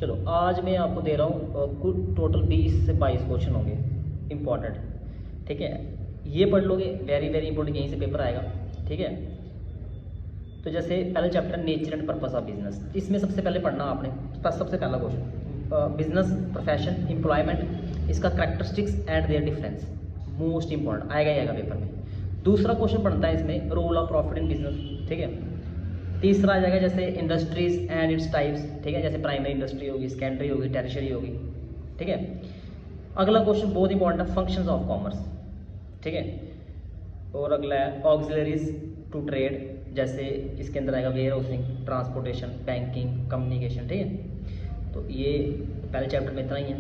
चलो आज मैं आपको दे रहा हूँ कुल टोटल 20 से 22 क्वेश्चन होंगे इम्पॉर्टेंट। ठीक है, ये पढ़ लोगे, वेरी वेरी इंपॉर्टेंट, यहीं से पेपर आएगा। ठीक है, तो जैसे पहला chapter nature and purpose of business, इसमें सबसे पहले पढ़ना आपने सबसे पहला क्वेश्चन बिजनेस प्रोफेशन एम्प्लॉयमेंट, इसका characteristics and their difference, most important आएगा ही आएगा पेपर में। दूसरा क्वेश्चन पढ़ता है इसमें role of profit in business. ठीक है, तीसरा आ जाएगा जैसे इंडस्ट्रीज एंड इट्स टाइप्स। ठीक है, जैसे प्राइमरी इंडस्ट्री होगी, सेकेंडरी होगी, टेरिशरी होगी। ठीक है, अगला क्वेश्चन बहुत इंपॉर्टेंट है, फंक्शंस ऑफ कॉमर्स। ठीक है, और अगला है ऑक्सिलरीज टू ट्रेड, जैसे इसके अंदर आएगा warehousing, transportation, banking, communication. ठीक है, तो ये पहले चैप्टर में इतना ही है।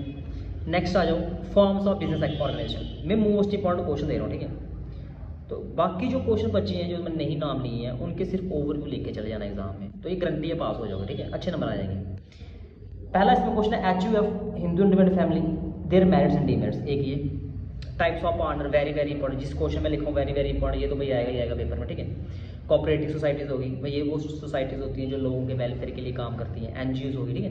नेक्स्ट आ जाओ फॉर्म्स ऑफ बिजनेस ऑर्गेनाइजेशन में मोस्ट इंपॉर्टेंट क्वेश्चन दे रहा हूँ। ठीक है, तो बाकी जो क्वेश्चन बचे हैं जो मैंने नहीं नाम लिए हैं उनके सिर्फ ओवरव्यू लेके चले जाना एग्जाम में, तो ये गारंटी है पास हो जाओगे। ठीक है, अच्छे नंबर आ जाएंगे। पहला इसमें क्वेश्चन है HUF Hindu independent family, their merits and demerits. एक ये types of partner, very very important, जिस क्वेश्चन में लिखूँ वेरी वेरी इंपॉर्टेंट, ये तो भाई आएगा ही आएगा पेपर में। ठीक है, कोऑपरेटिव सोसाइटीज़ होगी भाई, ये वो सोसाइटीज़ होती हैं जो लोगों के वेलफेयर के लिए काम करती हैं। NGOs होगी। ठीक है,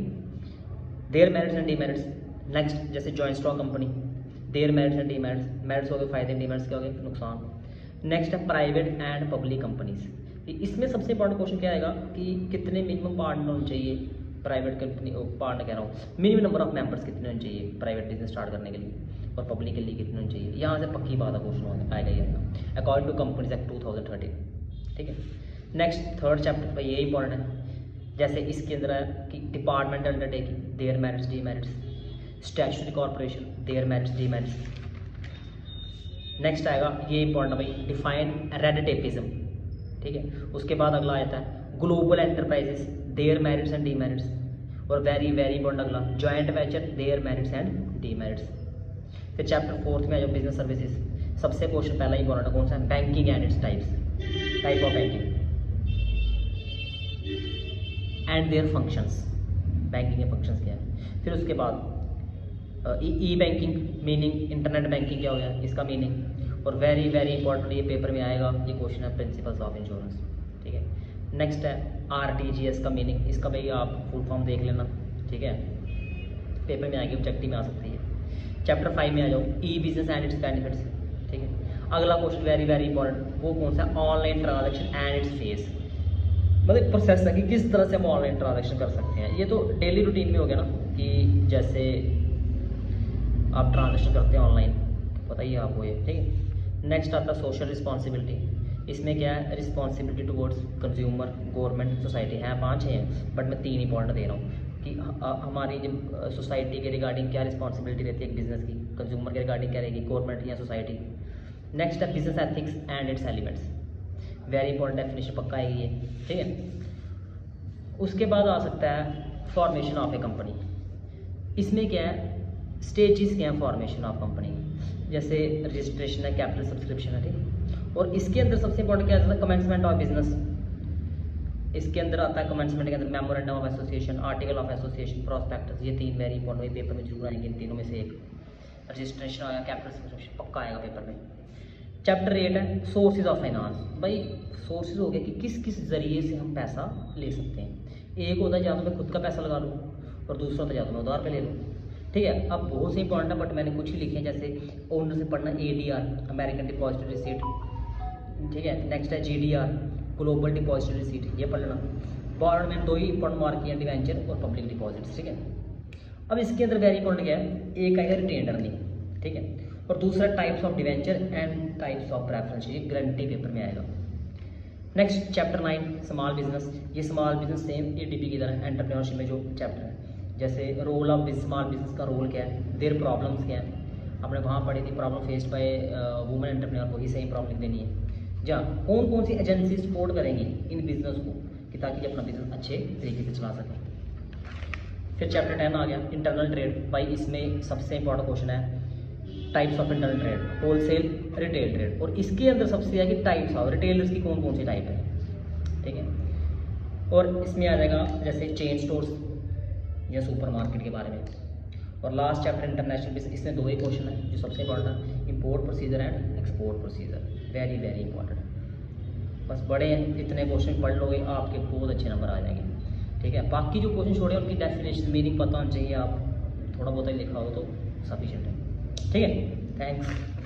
their merits and demerits. Next जैसे joint stock company, their merits and demerits, merits हो गए फायदे, डीमेरिट्स क्या हो गए नुकसान। नेक्स्ट है प्राइवेट एंड पब्लिक कंपनीज। इसमें सबसे इंपॉर्टेंट क्वेश्चन क्या आएगा कि कितने मिनिमम पार्टनर होने चाहिए प्राइवेट कंपनी, पार्टनर कह रहा हूँ, मिनिमम नंबर ऑफ मेंबर्स कितने होने चाहिए प्राइवेट बिजनेस स्टार्ट करने के लिए, और पब्लिक के लिए कितने होने चाहिए। यहाँ से पक्की बात है क्वेश्चन आएगा ही आएगा अकॉर्डिंग टू कंपनीज एक्ट 2013। ठीक है, नेक्स्ट थर्ड चैप्टर पर ये इंपॉर्टेंट है, जैसे इसके अंदर है कि departmental undertaking, their merits demerits, statutory corporation, their merits demerits. Next आएगा ये इंपॉर्टेंट भाई, डिफाइन रेड टेपिज्म। ठीक है, उसके बाद अगला आता है global enterprises, their merits and demerits, और वेरी वेरी इंपॉर्टेंट अगला joint venture, their merits and demerits. फिर चैप्टर फोर्थ में आ जाओ बिजनेस सर्विसेज, सबसे क्वेश्चन पहला इंपॉर्टेंट कौन सा है, banking and its types, type of banking and their functions, banking के फंक्शंस क्या है। फिर उसके बाद e banking meaning, internet banking क्या हो गया इसका मीनिंग, और वेरी वेरी इंपॉर्टेंट ये पेपर में आएगा ये क्वेश्चन है प्रिंसिपल्स ऑफ इंश्योरेंस। ठीक है, नेक्स्ट है RTGS का मीनिंग, इसका भाई आप फुल फॉर्म देख लेना। ठीक है, पेपर में आएगी, ऑब्जेक्टिव में आ सकती है। चैप्टर 5 में आ जाओ ई बिजनेस एंड इट्स बेनिफिट्स। ठीक है, अगला क्वेश्चन वेरी वेरी इंपॉर्टेंट, वो कौन सा, online transaction and its face, मतलब प्रोसेस है कि किस तरह से हम ऑनलाइन ट्रांजेक्शन कर सकते हैं। ये तो डेली रूटीन में हो गया ना, कि जैसे आप ट्रांजेक्शन करते हैं ऑनलाइन, पता ही है आपको ये। ठीक है, नेक्स्ट आता है सोशल रिस्पॉन्सिबिलिटी, इसमें क्या है, responsibility towards consumer, government, society है, 5 हैं बट मैं 3 इंपॉर्टेंट दे रहा हूँ कि हमारी जब सोसाइटी के रिगार्डिंग क्या रिस्पॉन्सिबिलिटी रहती है एक बिजनेस की, कंज्यूमर के रिगार्डिंग क्या रहेगी, गवर्नमेंट या सोसाइटी। नेक्स्ट है business ethics and it's elements, very important definition पक्का है ये। ठीक है, उसके बाद आ सकता है फॉर्मेशन ऑफ ए कंपनी, इसमें क्या है स्टेजेस क्या है फॉर्मेशन ऑफ कंपनी, जैसे रजिस्ट्रेशन है, कैपिटल सब्सक्रिप्शन है। ठीक, और इसके अंदर सबसे इंपॉर्टेंट क्या आता है, कमेंसमेंट ऑफ बिजनेस, इसके अंदर आता है कमेंसमेंट के अंदर memorandum of association, article of association, prospectus, ये 3 वेरी इंपॉर्टेंट पेपर में जरूर आएंगे, इन तीनों में से एक। रजिस्ट्रेशन आएगा, कैपिटल सब्सक्रिप्शन पक्का आएगा पेपर में। चैप्टर 8 है सोर्सेज ऑफ फाइनेंस, भाई सोर्सेज हो गया कि किस किस जरिए से हम पैसा ले सकते हैं। एक होता है या तो मैं खुद का पैसा लगा लूँ, और दूसरा होता है या तो मैं उधार पे ले लूँ। ठीक है, अब बहुत से इंपॉर्टेंट है बट मैंने कुछ ही लिखे हैं, जैसे ओनर से पढ़ना ADR, अमेरिकन डिपॉजिटरी रिसीट। ठीक है, नेक्स्ट है GDR, ग्लोबल डिपॉजिटरी रिसीट, ये पढ़ लेना। बॉर्ड में 2 ही इंपॉर्टेंट मार्क किए, डिवेंचर और पब्लिक डिपॉजिट्स। ठीक है, अब इसके अंदर वेरी इंपॉर्टेंट क्या है, एक आएगा रिटेन अर्निंग। ठीक है, और दूसरा types of debenture and types of preference, ये गारंटी पेपर में आएगा। नेक्स्ट चैप्टर 9 स्मॉल बिजनेस, ये स्मॉल बिजनेस सेम ADP की तरह एंटरप्रेन्योरशिप में जो चैप्टर है, जैसे रोल ऑफ स्मॉल बिजनेस का रोल क्या है, देयर प्रॉब्लम्स क्या है, हमने वहाँ पढ़ी थी problem faced by women entrepreneur, वही सेम प्रॉब्लम देनी है। जहाँ कौन कौन सी एजेंसी सपोर्ट करेंगी इन बिजनेस को कि ताकि अपना बिजनेस अच्छे तरीके से चला सकें। फिर चैप्टर 10 आ गया इंटरनल ट्रेड, भाई इसमें सबसे इंपॉर्टेंट क्वेश्चन है types of internal trade, wholesale, retail trade, और इसके अंदर सबसे है कि टाइप्स ऑफ रिटेलर्स की कौन कौन सी टाइप है। ठीक है, और इसमें आ जाएगा जैसे चेन स्टोर्स या सुपरमार्केट के बारे में। और लास्ट चैप्टर इंटरनेशनल बिजनेस, इसमें 2 ही क्वेश्चन है जो सबसे इंपॉर्टेंट है, import procedure and export procedure, very very important. बस बड़े हैं, इतने क्वेश्चन पढ़ लोगे आपके बहुत अच्छे नंबर आ जाएंगे। ठीक है, बाकी जो क्वेश्चन छोड़े उनकी डेफिनेशन मीनिंग पता होना चाहिए, आप थोड़ा बहुत ही लिखा हो तो सफिशिएंट है। ठीक है, थैंक्स।